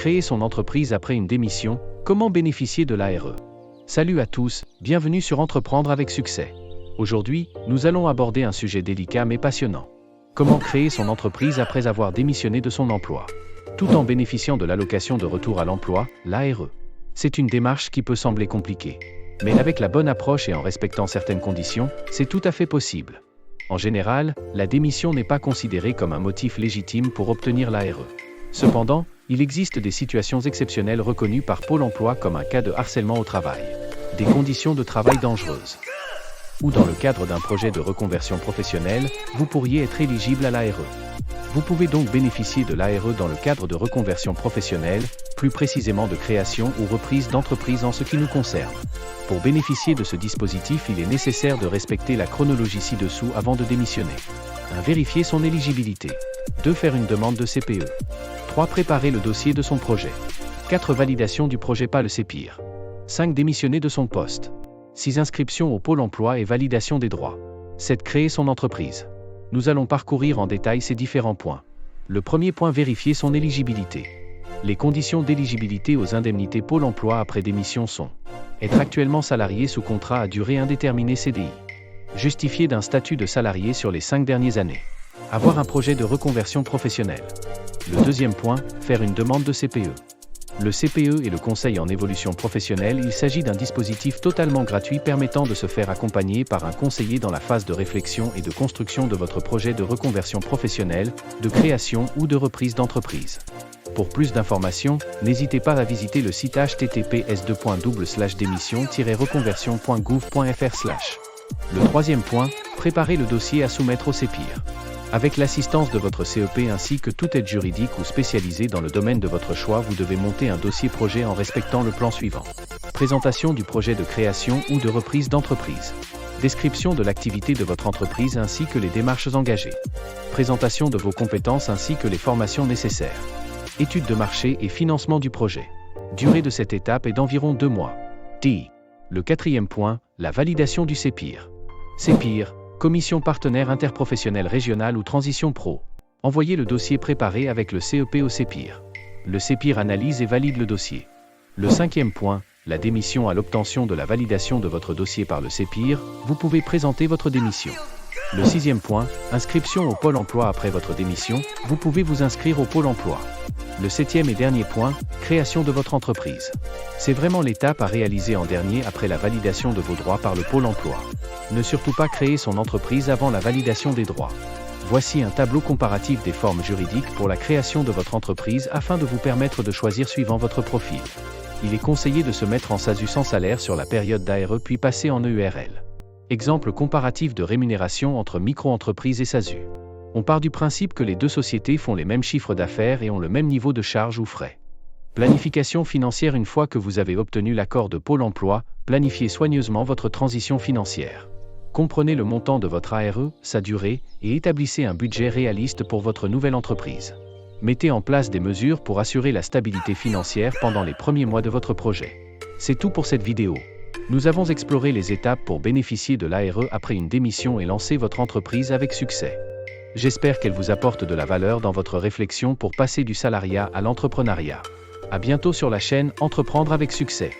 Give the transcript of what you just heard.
créer son entreprise après une démission, comment bénéficier de l'ARE? Salut à tous, bienvenue sur Entreprendre avec succès. Aujourd'hui, nous allons aborder un sujet délicat mais passionnant. Comment créer son entreprise après avoir démissionné de son emploi, tout en bénéficiant de l'allocation de retour à l'emploi, l'ARE. C'est une démarche qui peut sembler compliquée. Mais avec la bonne approche et en respectant certaines conditions, c'est tout à fait possible. En général, la démission n'est pas considérée comme un motif légitime pour obtenir l'ARE. Cependant, il existe des situations exceptionnelles reconnues par Pôle emploi comme un cas de harcèlement au travail, des conditions de travail dangereuses, ou dans le cadre d'un projet de reconversion professionnelle, vous pourriez être éligible à l'ARE. Vous pouvez donc bénéficier de l'ARE dans le cadre de reconversion professionnelle, plus précisément de création ou reprise d'entreprise en ce qui nous concerne. Pour bénéficier de ce dispositif, il est nécessaire de respecter la chronologie ci-dessous avant de démissionner. 1. Vérifier son éligibilité. 2. Faire une demande de CPE. 3. Préparer le dossier de son projet. 4. Validation du projet par le CEPIR. 5. Démissionner de son poste. 6. Inscription au Pôle emploi et validation des droits. 7. Créer son entreprise. Nous allons parcourir en détail ces différents points. Le premier point, vérifier son éligibilité. Les conditions d'éligibilité aux indemnités Pôle emploi après démission sont: être actuellement salarié sous contrat à durée indéterminée CDI. Justifier d'un statut de salarié sur les 5 dernières années. Avoir un projet de reconversion professionnelle. Le deuxième point, faire une demande de CPE. Le CPE est le conseil en évolution professionnelle. Il s'agit d'un dispositif totalement gratuit permettant de se faire accompagner par un conseiller dans la phase de réflexion et de construction de votre projet de reconversion professionnelle, de création ou de reprise d'entreprise. Pour plus d'informations, n'hésitez pas à visiter le site https://démission-reconversion.gouv.fr/. Le troisième point, préparer le dossier à soumettre au CEPIR. Avec l'assistance de votre CEP ainsi que toute aide juridique ou spécialisée dans le domaine de votre choix, vous devez monter un dossier projet en respectant le plan suivant. Présentation du projet de création ou de reprise d'entreprise. Description de l'activité de votre entreprise ainsi que les démarches engagées. Présentation de vos compétences ainsi que les formations nécessaires. Étude de marché et financement du projet. Durée de cette étape est d'environ 2 mois. Le quatrième point, la validation du CEPIR. CEPIR, Commission partenaire interprofessionnelle régionale ou Transition Pro. Envoyez le dossier préparé avec le CEP au CEPIR. Le CEPIR analyse et valide le dossier. Le cinquième point, la démission. À l'obtention de la validation de votre dossier par le CEPIR, vous pouvez présenter votre démission. Le sixième point, inscription au Pôle emploi. Après votre démission, vous pouvez vous inscrire au Pôle emploi. Le septième et dernier point, création de votre entreprise. C'est vraiment l'étape à réaliser en dernier après la validation de vos droits par le Pôle emploi. Ne surtout pas créer son entreprise avant la validation des droits. Voici un tableau comparatif des formes juridiques pour la création de votre entreprise afin de vous permettre de choisir suivant votre profil. Il est conseillé de se mettre en SASU sans salaire sur la période d'ARE puis passer en EURL. Exemple comparatif de rémunération entre micro-entreprises et SASU. On part du principe que les deux sociétés font les mêmes chiffres d'affaires et ont le même niveau de charges ou frais. Planification financière. Une fois que vous avez obtenu l'accord de Pôle emploi, planifiez soigneusement votre transition financière. Comprenez le montant de votre ARE, sa durée, et établissez un budget réaliste pour votre nouvelle entreprise. Mettez en place des mesures pour assurer la stabilité financière pendant les premiers mois de votre projet. C'est tout pour cette vidéo. Nous avons exploré les étapes pour bénéficier de l'ARE après une démission et lancer votre entreprise avec succès. J'espère qu'elle vous apporte de la valeur dans votre réflexion pour passer du salariat à l'entrepreneuriat. À bientôt sur la chaîne Entreprendre avec succès.